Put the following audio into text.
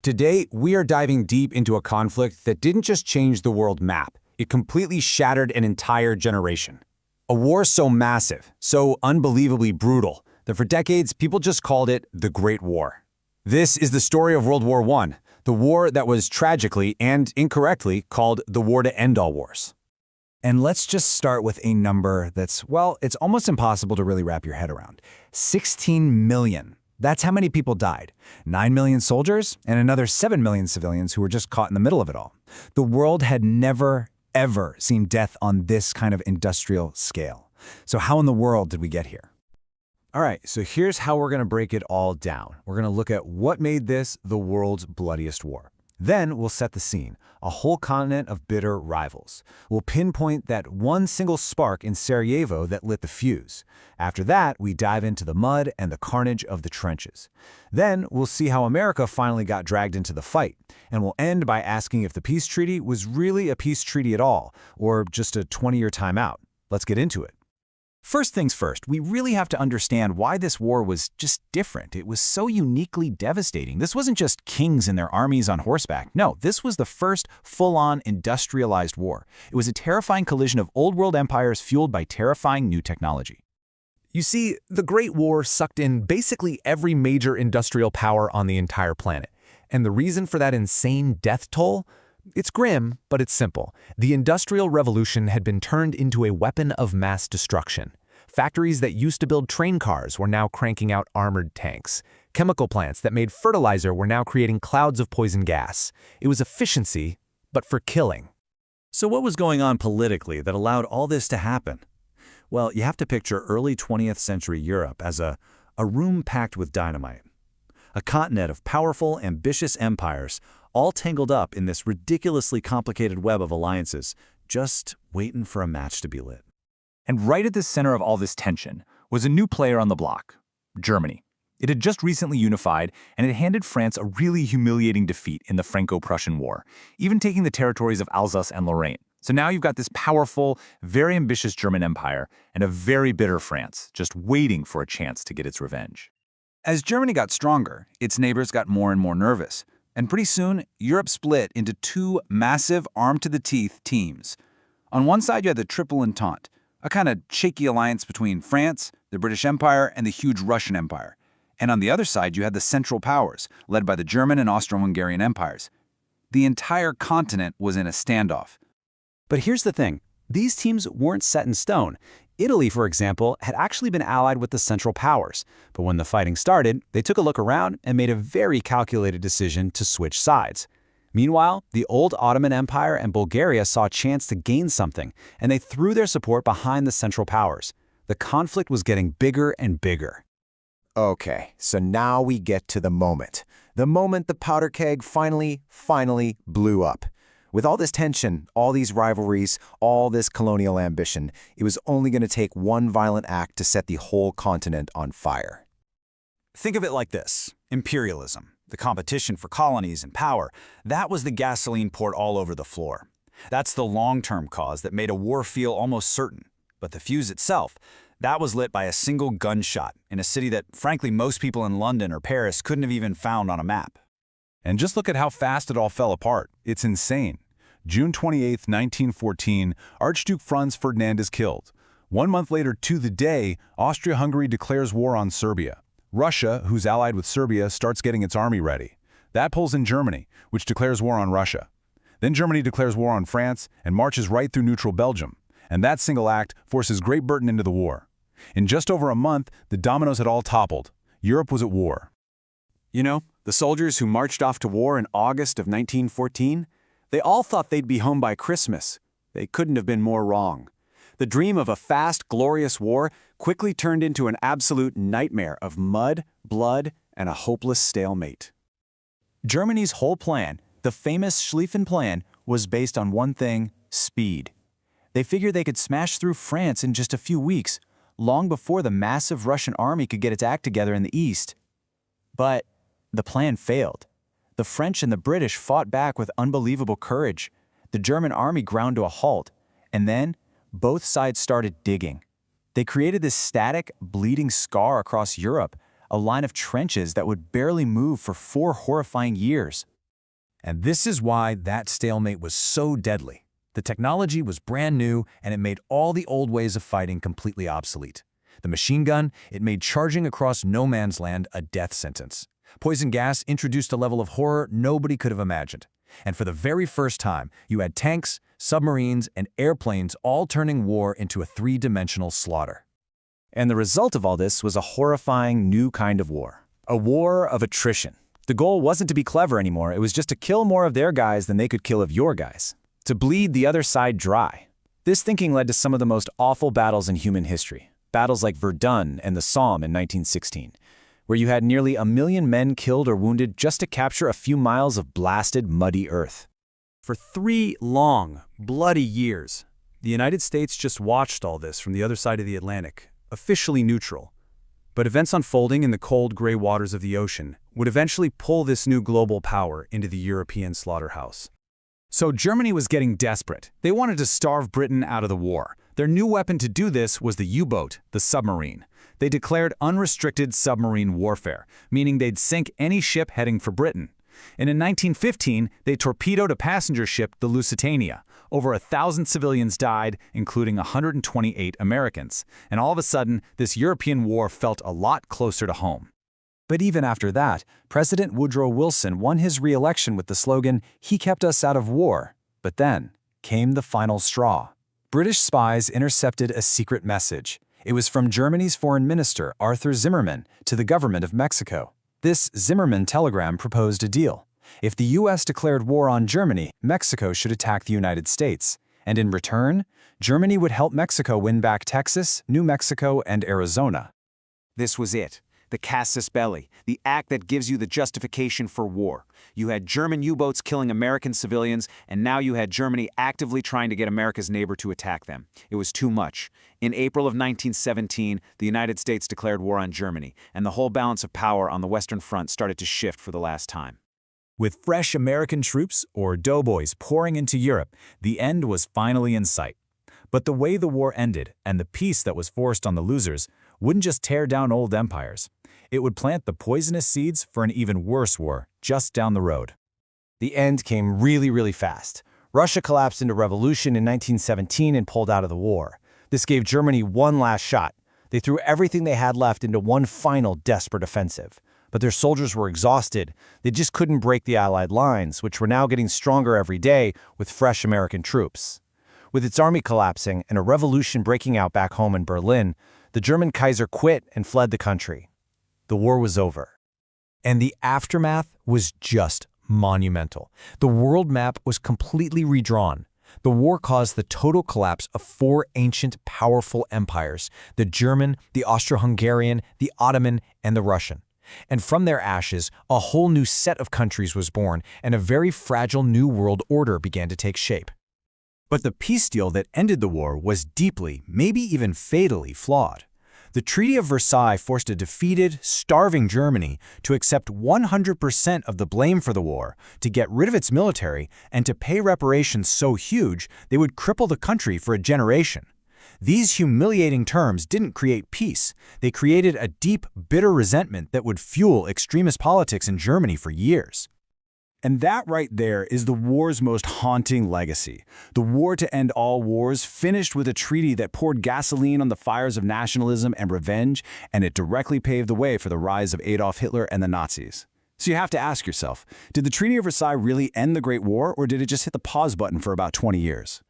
Today, we are diving deep into a conflict that didn't just change the world map, it completely shattered an entire generation. A war so massive, so unbelievably brutal, that for decades people just called it the Great War. This is the story of World War I, the war that was tragically and incorrectly called the war to end all wars. And let's just start with a number that's, well, it's almost impossible to really wrap your head around. 16 million. That's how many people died. 9 million soldiers and another 7 million civilians who were just caught in the middle of it all. The world had never, ever seen death on this kind of industrial scale. So how in the world did we get here? All right, so here's how we're going to break it all down. We're going to look at what made this the world's bloodiest war. Then we'll set the scene, a whole continent of bitter rivals. We'll pinpoint that one single spark in Sarajevo that lit the fuse. After that, we dive into the mud and the carnage of the trenches. Then we'll see how America finally got dragged into the fight. And we'll end by asking if the peace treaty was really a peace treaty at all, or just a 20-year timeout. Let's get into it. First things first, we really have to understand why this war was just different. It was so uniquely devastating. This wasn't just kings and their armies on horseback. No, this was the first full-on industrialized war. It was a terrifying collision of old-world empires fueled by terrifying new technology. You see, the Great War sucked in basically every major industrial power on the entire planet. And the reason for that insane death toll? It's grim, but it's simple. The Industrial Revolution had been turned into a weapon of mass destruction. Factories that used to build train cars were now cranking out armored tanks. Chemical plants that made fertilizer were now creating clouds of poison gas. It was efficiency, but for killing. So what was going on politically that allowed all this to happen? Well, you have to picture early 20th century Europe as a room packed with dynamite. A continent of powerful, ambitious empires, all tangled up in this ridiculously complicated web of alliances, just waiting for a match to be lit. And right at the center of all this tension was a new player on the block, Germany. It had just recently unified, and it handed France a really humiliating defeat in the Franco-Prussian War, even taking the territories of Alsace and Lorraine. So now you've got this powerful, very ambitious German empire and a very bitter France, just waiting for a chance to get its revenge. As Germany got stronger, its neighbors got more and more nervous. And pretty soon, Europe split into two massive, armed-to-the-teeth teams. On one side, you had the Triple Entente, a kind of shaky alliance between France, the British Empire, and the huge Russian Empire. And on the other side, you had the Central Powers, led by the German and Austro-Hungarian empires. The entire continent was in a standoff. But here's the thing. These teams weren't set in stone. Italy, for example, had actually been allied with the Central Powers. But when the fighting started, they took a look around and made a very calculated decision to switch sides. Meanwhile, the old Ottoman Empire and Bulgaria saw a chance to gain something, and they threw their support behind the Central Powers. The conflict was getting bigger and bigger. Okay, so now we get to the moment. The moment the powder keg finally blew up. With all this tension, all these rivalries, all this colonial ambition, it was only going to take one violent act to set the whole continent on fire. Think of it like this. Imperialism, the competition for colonies and power, that was the gasoline poured all over the floor. That's the long-term cause that made a war feel almost certain. But the fuse itself, that was lit by a single gunshot in a city that, frankly, most people in London or Paris couldn't have even found on a map. And just look at how fast it all fell apart. It's insane. June 28, 1914, Archduke Franz Ferdinand is killed. 1 month later to the day, Austria-Hungary declares war on Serbia. Russia, who's allied with Serbia, starts getting its army ready. That pulls in Germany, which declares war on Russia. Then Germany declares war on France and marches right through neutral Belgium. And that single act forces Great Britain into the war. In just over a month, the dominoes had all toppled. Europe was at war. You know, the soldiers who marched off to war in August of 1914, they all thought they'd be home by Christmas. They couldn't have been more wrong. The dream of a fast, glorious war quickly turned into an absolute nightmare of mud, blood, and a hopeless stalemate. Germany's whole plan, the famous Schlieffen Plan, was based on one thing: speed. They figured they could smash through France in just a few weeks, long before the massive Russian army could get its act together in the east. But the plan failed. The French and the British fought back with unbelievable courage. The German army ground to a halt, and then both sides started digging. They created this static, bleeding scar across Europe, a line of trenches that would barely move for 4 horrifying years. And this is why that stalemate was so deadly. The technology was brand new, and it made all the old ways of fighting completely obsolete. The machine gun, it made charging across no man's land a death sentence. Poison gas introduced a level of horror nobody could have imagined. And for the very first time, you had tanks, submarines, and airplanes all turning war into a three-dimensional slaughter. And the result of all this was a horrifying new kind of war. A war of attrition. The goal wasn't to be clever anymore, it was just to kill more of their guys than they could kill of your guys. To bleed the other side dry. This thinking led to some of the most awful battles in human history. Battles like Verdun and the Somme in 1916, where you had nearly 1 million men killed or wounded just to capture a few miles of blasted, muddy earth. For 3 long, bloody years, the United States just watched all this from the other side of the Atlantic, officially neutral. But events unfolding in the cold, gray waters of the ocean would eventually pull this new global power into the European slaughterhouse. So Germany was getting desperate. They wanted to starve Britain out of the war. Their new weapon to do this was the U-boat, the submarine. They declared unrestricted submarine warfare, meaning they'd sink any ship heading for Britain. And in 1915, they torpedoed a passenger ship, the Lusitania. Over 1,000 civilians died, including 128 Americans. And all of a sudden, this European war felt a lot closer to home. But even after that, President Woodrow Wilson won his re-election with the slogan, "He kept us out of war." But then came the final straw. British spies intercepted a secret message. It was from Germany's foreign minister, Arthur Zimmermann, to the government of Mexico. This Zimmermann telegram proposed a deal. If the U.S. declared war on Germany, Mexico should attack the United States. And in return, Germany would help Mexico win back Texas, New Mexico, and Arizona. This was it. The casus belli, the act that gives you the justification for war. You had German U-boats killing American civilians, and now you had Germany actively trying to get America's neighbor to attack them. It was too much. In April of 1917, the United States declared war on Germany, and the whole balance of power on the Western Front started to shift for the last time. With fresh American troops, or doughboys, pouring into Europe, the end was finally in sight. But the way the war ended, and the peace that was forced on the losers, wouldn't just tear down old empires. It would plant the poisonous seeds for an even worse war just down the road. The end came really fast. Russia collapsed into revolution in 1917 and pulled out of the war. This gave Germany one last shot. They threw everything they had left into one final desperate offensive. But their soldiers were exhausted. They just couldn't break the Allied lines, which were now getting stronger every day with fresh American troops. With its army collapsing and a revolution breaking out back home in Berlin, the German Kaiser quit and fled the country. The war was over. And the aftermath was just monumental. The world map was completely redrawn. The war caused the total collapse of 4 ancient, powerful empires: the German, the Austro-Hungarian, the Ottoman, and the Russian. And from their ashes, a whole new set of countries was born, and a very fragile new world order began to take shape. But the peace deal that ended the war was deeply, maybe even fatally flawed. The Treaty of Versailles forced a defeated, starving Germany to accept 100% of the blame for the war, to get rid of its military, and to pay reparations so huge they would cripple the country for a generation. These humiliating terms didn't create peace. They created a deep, bitter resentment that would fuel extremist politics in Germany for years. And that right there is the war's most haunting legacy. The war to end all wars finished with a treaty that poured gasoline on the fires of nationalism and revenge, and it directly paved the way for the rise of Adolf Hitler and the Nazis. So you have to ask yourself, did the Treaty of Versailles really end the Great War, or did it just hit the pause button for about 20 years?